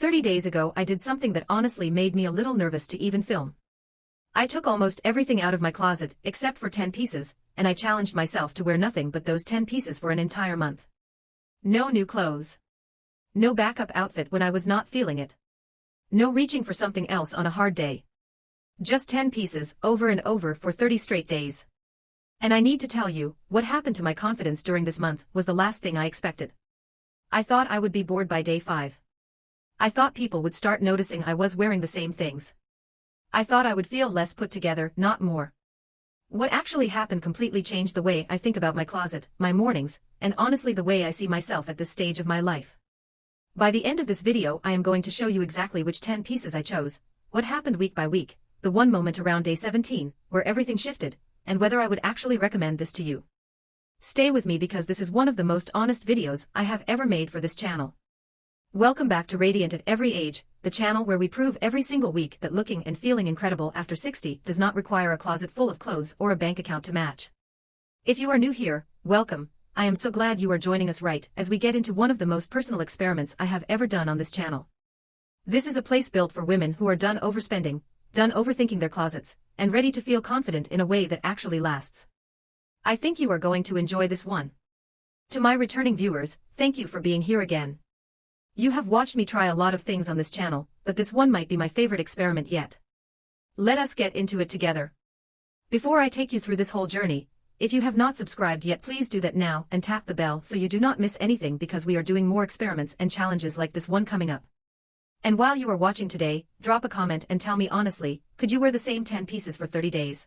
30 days ago I did something that honestly made me a little nervous to even film. I took almost everything out of my closet, except for 10 pieces, and I challenged myself to wear nothing but those 10 pieces for an entire month. No new clothes. No backup outfit when I was not feeling it. No reaching for something else on a hard day. Just 10 pieces, over and over for 30 straight days. And I need to tell you, what happened to my confidence during this month was the last thing I expected. I thought I would be bored by day 5. I thought people would start noticing I was wearing the same things. I thought I would feel less put together, not more. What actually happened completely changed the way I think about my closet, my mornings, and honestly the way I see myself at this stage of my life. By the end of this video I am going to show you exactly which 10 pieces I chose, what happened week by week, the one moment around day 17, where everything shifted, and whether I would actually recommend this to you. Stay with me because this is one of the most honest videos I have ever made for this channel. Welcome back to Radiant at Every Age, the channel where we prove every single week that looking and feeling incredible after 60 does not require a closet full of clothes or a bank account to match. If you are new here, welcome. I am so glad you are joining us right as we get into one of the most personal experiments I have ever done on this channel. This is a place built for women who are done overspending, done overthinking their closets, and ready to feel confident in a way that actually lasts. I think you are going to enjoy this one. To my returning viewers, thank you for being here again. You have watched me try a lot of things on this channel, but this one might be my favorite experiment yet. Let us get into it together. Before I take you through this whole journey, if you have not subscribed yet, please do that now and tap the bell so you do not miss anything because we are doing more experiments and challenges like this one coming up. And while you are watching today, drop a comment and tell me honestly, could you wear the same 10 pieces for 30 days?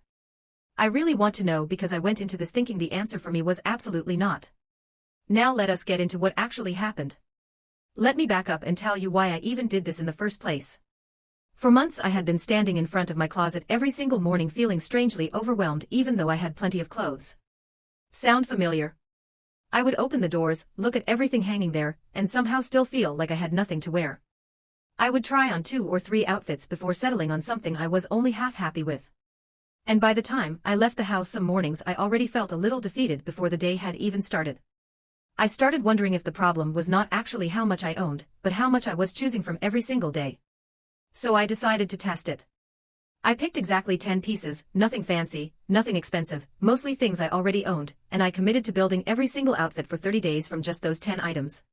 I really want to know because I went into this thinking the answer for me was absolutely not. Now let us get into what actually happened. Let me back up and tell you why I even did this in the first place. For months I had been standing in front of my closet every single morning feeling strangely overwhelmed even though I had plenty of clothes. Sound familiar? I would open the doors, look at everything hanging there, and somehow still feel like I had nothing to wear. I would try on 2 or 3 outfits before settling on something I was only half happy with. And by the time I left the house some mornings I already felt a little defeated before the day had even started. I started wondering if the problem was not actually how much I owned, but how much I was choosing from every single day. So I decided to test it. I picked exactly 10 pieces, nothing fancy, nothing expensive, mostly things I already owned, and I committed to building every single outfit for 30 days from just those 10 items.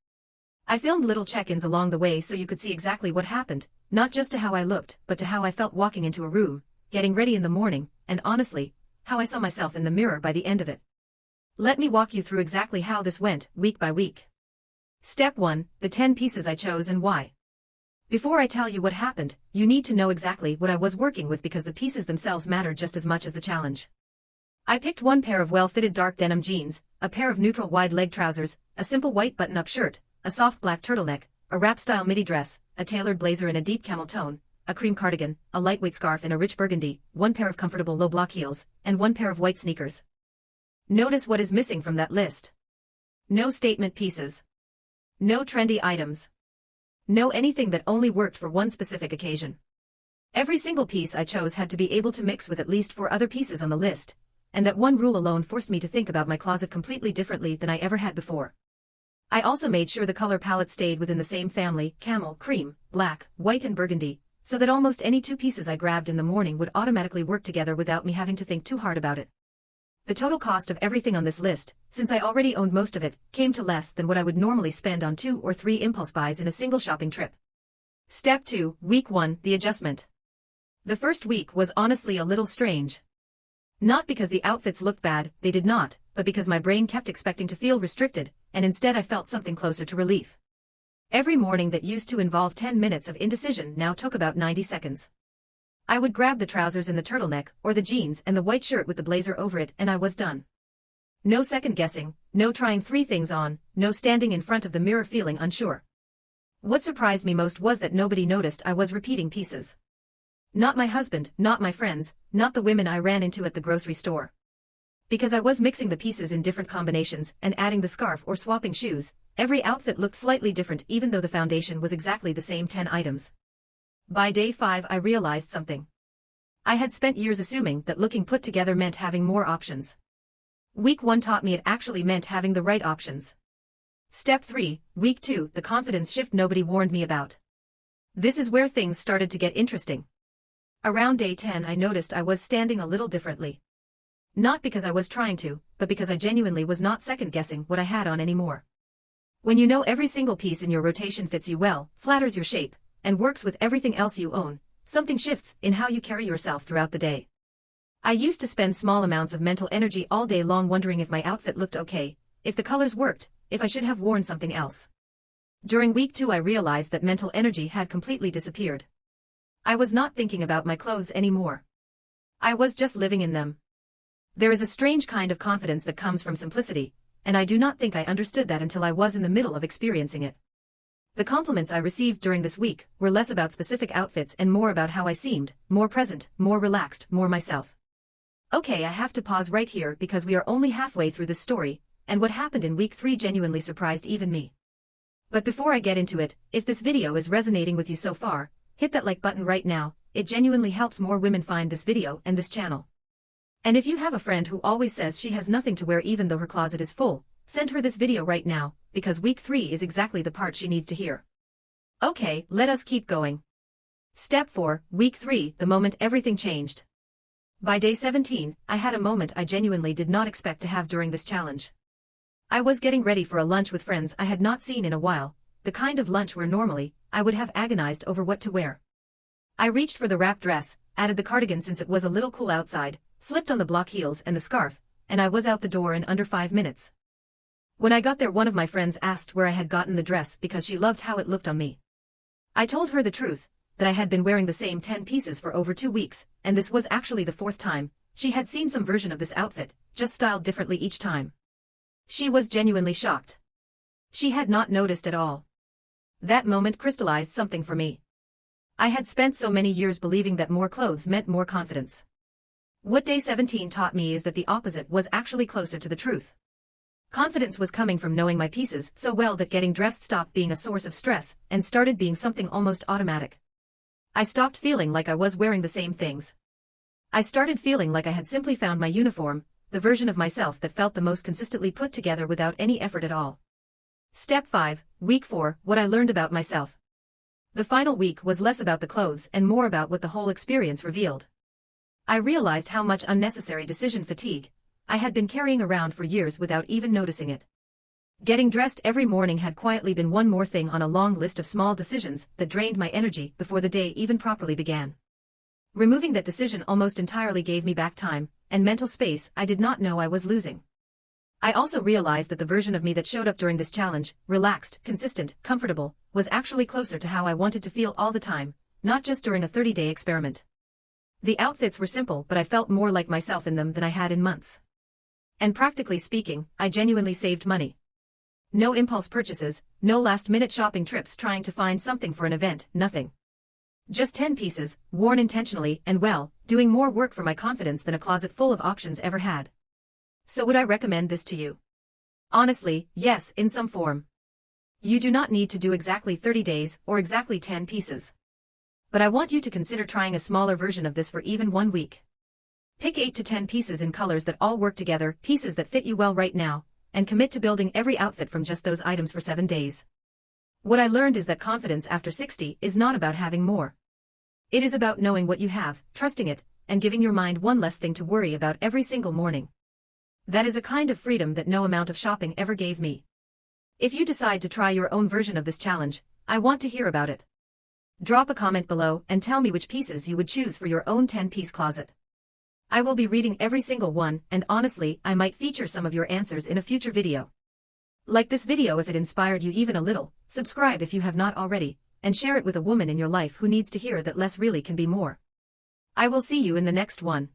I filmed little check-ins along the way so you could see exactly what happened, not just to how I looked, but to how I felt walking into a room, getting ready in the morning, and honestly, how I saw myself in the mirror by the end of it. Let me walk you through exactly how this went, week by week. Step 1, the 10 pieces I chose and why. Before I tell you what happened, you need to know exactly what I was working with because the pieces themselves matter just as much as the challenge. I picked one pair of well-fitted dark denim jeans, a pair of neutral wide-leg trousers, a simple white button-up shirt, a soft black turtleneck, a wrap-style midi dress, a tailored blazer in a deep camel tone, a cream cardigan, a lightweight scarf in a rich burgundy, one pair of comfortable low-block heels, and one pair of white sneakers. Notice what is missing from that list. No statement pieces. No trendy items. No anything that only worked for one specific occasion. Every single piece I chose had to be able to mix with at least 4 other pieces on the list, and that one rule alone forced me to think about my closet completely differently than I ever had before. I also made sure the color palette stayed within the same family, camel, cream, black, white and burgundy, so that almost any 2 pieces I grabbed in the morning would automatically work together without me having to think too hard about it. The total cost of everything on this list, since I already owned most of it, came to less than what I would normally spend on 2 or 3 impulse buys in a single shopping trip. Step 2, Week 1, the adjustment. The first week was honestly a little strange. Not because the outfits looked bad, they did not, but because my brain kept expecting to feel restricted, and instead I felt something closer to relief. Every morning that used to involve 10 minutes of indecision now took about 90 seconds. I would grab the trousers and the turtleneck, or the jeans and the white shirt with the blazer over it, and I was done. No second guessing, no trying 3 things on, no standing in front of the mirror feeling unsure. What surprised me most was that nobody noticed I was repeating pieces. Not my husband, not my friends, not the women I ran into at the grocery store. Because I was mixing the pieces in different combinations and adding the scarf or swapping shoes, every outfit looked slightly different even though the foundation was exactly the same 10 items. By day 5 I realized something. I had spent years assuming that looking put together meant having more options. Week 1 taught me it actually meant having the right options. Step 3, Week 2, the confidence shift nobody warned me about. This is where things started to get interesting. Around day 10 I noticed I was standing a little differently. Not because I was trying to, but because I genuinely was not second-guessing what I had on anymore. When you know every single piece in your rotation fits you well, flatters your shape, and works with everything else you own, something shifts in how you carry yourself throughout the day. I used to spend small amounts of mental energy all day long wondering if my outfit looked okay, if the colors worked, if I should have worn something else. During week 2 I realized that mental energy had completely disappeared. I was not thinking about my clothes anymore. I was just living in them. There is a strange kind of confidence that comes from simplicity, and I do not think I understood that until I was in the middle of experiencing it. The compliments I received during this week were less about specific outfits and more about how I seemed, more present, more relaxed, more myself. Okay, I have to pause right here because we are only halfway through this story, and what happened in week 3 genuinely surprised even me. But before I get into it, if this video is resonating with you so far, hit that like button right now. It genuinely helps more women find this video and this channel. And if you have a friend who always says she has nothing to wear even though her closet is full, send her this video right now, because week 3 is exactly the part she needs to hear. Okay, let us keep going. Step 4, week 3, the moment everything changed. By day 17, I had a moment I genuinely did not expect to have during this challenge. I was getting ready for a lunch with friends I had not seen in a while, the kind of lunch where normally, I would have agonized over what to wear. I reached for the wrap dress, added the cardigan since it was a little cool outside, slipped on the block heels and the scarf, and I was out the door in under 5 minutes. When I got there, one of my friends asked where I had gotten the dress because she loved how it looked on me. I told her the truth, that I had been wearing the same 10 pieces for over 2 weeks, and this was actually the 4th time she had seen some version of this outfit, just styled differently each time. She was genuinely shocked. She had not noticed at all. That moment crystallized something for me. I had spent so many years believing that more clothes meant more confidence. What day 17 taught me is that the opposite was actually closer to the truth. Confidence was coming from knowing my pieces so well that getting dressed stopped being a source of stress and started being something almost automatic. I stopped feeling like I was wearing the same things. I started feeling like I had simply found my uniform, the version of myself that felt the most consistently put together without any effort at all. Step 5, week 4, what I learned about myself. The final week was less about the clothes and more about what the whole experience revealed. I realized how much unnecessary decision fatigue I had been carrying around for years without even noticing it. Getting dressed every morning had quietly been one more thing on a long list of small decisions that drained my energy before the day even properly began. Removing that decision almost entirely gave me back time and mental space I did not know I was losing. I also realized that the version of me that showed up during this challenge, relaxed, consistent, comfortable, was actually closer to how I wanted to feel all the time, not just during a 30-day experiment. The outfits were simple, but I felt more like myself in them than I had in months. And practically speaking, I genuinely saved money. No impulse purchases, no last-minute shopping trips trying to find something for an event, nothing. Just 10 pieces, worn intentionally and well, doing more work for my confidence than a closet full of options ever had. So would I recommend this to you? Honestly, yes, in some form. You do not need to do exactly 30 days or exactly 10 pieces. But I want you to consider trying a smaller version of this for even 1 week. Pick 8 to 10 pieces in colors that all work together, pieces that fit you well right now, and commit to building every outfit from just those items for 7 days. What I learned is that confidence after 60 is not about having more. It is about knowing what you have, trusting it, and giving your mind one less thing to worry about every single morning. That is a kind of freedom that no amount of shopping ever gave me. If you decide to try your own version of this challenge, I want to hear about it. Drop a comment below and tell me which pieces you would choose for your own 10-piece closet. I will be reading every single one, and honestly, I might feature some of your answers in a future video. Like this video if it inspired you even a little, subscribe if you have not already, and share it with a woman in your life who needs to hear that less really can be more. I will see you in the next one.